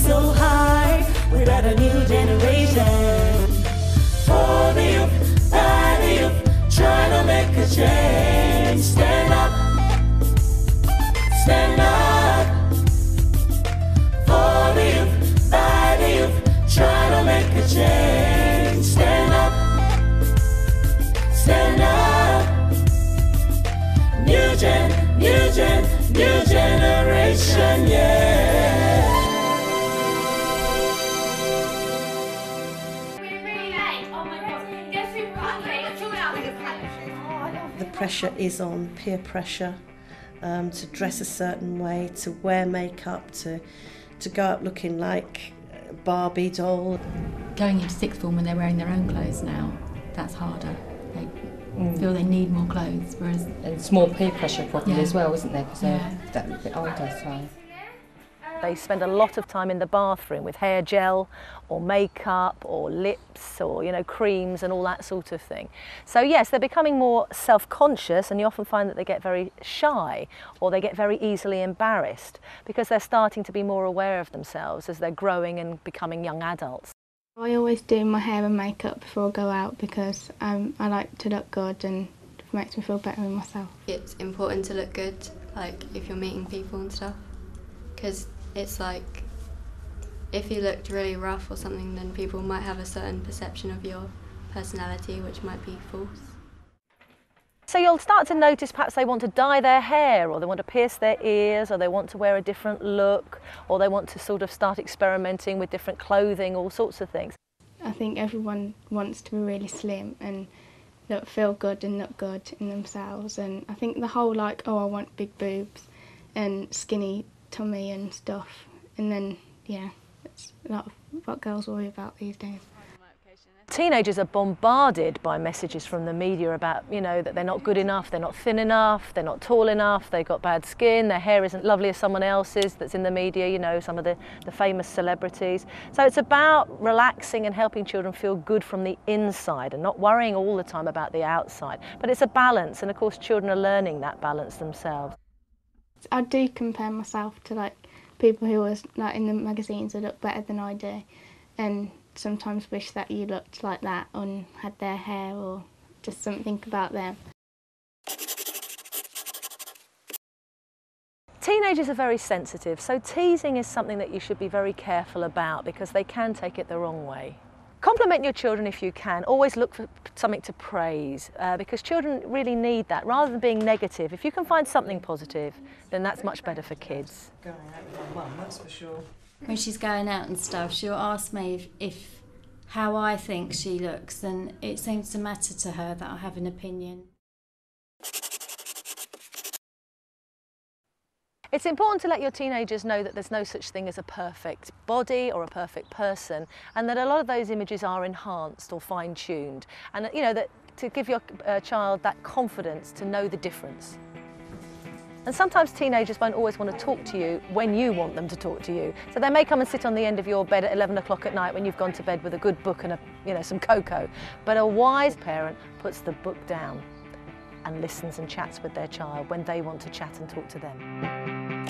so high without a new generation. For the youth, by the youth, trying to make a change. Stand up, stand up. For the youth, by the youth, trying to make a change. Stand up, stand up. New generation, yeah. The pressure is on, peer pressure, to dress a certain way, to wear makeup, to go out looking like a Barbie doll. Going into sixth form when they're wearing their own clothes now, that's harder. They feel they need more clothes, whereas... And it's more peer pressure probably as well, isn't there? Because Yeah. they're that bit older, so... They spend a lot of time in the bathroom with hair gel or makeup or lips or, you know, creams and all that sort of thing. So yes, they're becoming more self-conscious, and you often find that they get very shy or they get very easily embarrassed because they're starting to be more aware of themselves as they're growing and becoming young adults. I always do my hair and makeup before I go out because I like to look good and it makes me feel better with myself. It's important to look good, like if you're meeting people and stuff, because it's like if you looked really rough or something, then people might have a certain perception of your personality which might be false. So you'll start to notice perhaps they want to dye their hair, or they want to pierce their ears, or they want to wear a different look, or they want to sort of start experimenting with different clothing, all sorts of things. I think everyone wants to be really slim and feel good and look good in themselves, and I think the whole like, oh, I want big boobs and skinny tummy and stuff, and then yeah, that's a lot of what girls worry about these days. Teenagers are bombarded by messages from the media about, you know, that they're not good enough, they're not thin enough, they're not tall enough, they've got bad skin, their hair isn't lovely as someone else's that's in the media, you know, some of the famous celebrities. So it's about relaxing and helping children feel good from the inside and not worrying all the time about the outside. But it's a balance, and of course children are learning that balance themselves. I do compare myself to like people who are like in the magazines who look better than I do, and sometimes wish that you looked like that and had their hair or just something about them. Teenagers are very sensitive, so teasing is something that you should be very careful about because they can take it the wrong way. Compliment your children if you can. Always look for something to praise because children really need that. Rather than being negative, if you can find something positive, then that's much better for kids. Going out with my mum, that's for sure. When she's going out and stuff, she'll ask me if how I think she looks, and it seems to matter to her that I have an opinion. It's important to let your teenagers know that there's no such thing as a perfect body or a perfect person, and that a lot of those images are enhanced or fine-tuned, and you know that to give your child that confidence to know the difference. And sometimes teenagers won't always want to talk to you when you want them to talk to you. So they may come and sit on the end of your bed at 11 o'clock at night when you've gone to bed with a good book and some cocoa. But a wise parent puts the book down and listens and chats with their child when they want to chat and talk to them.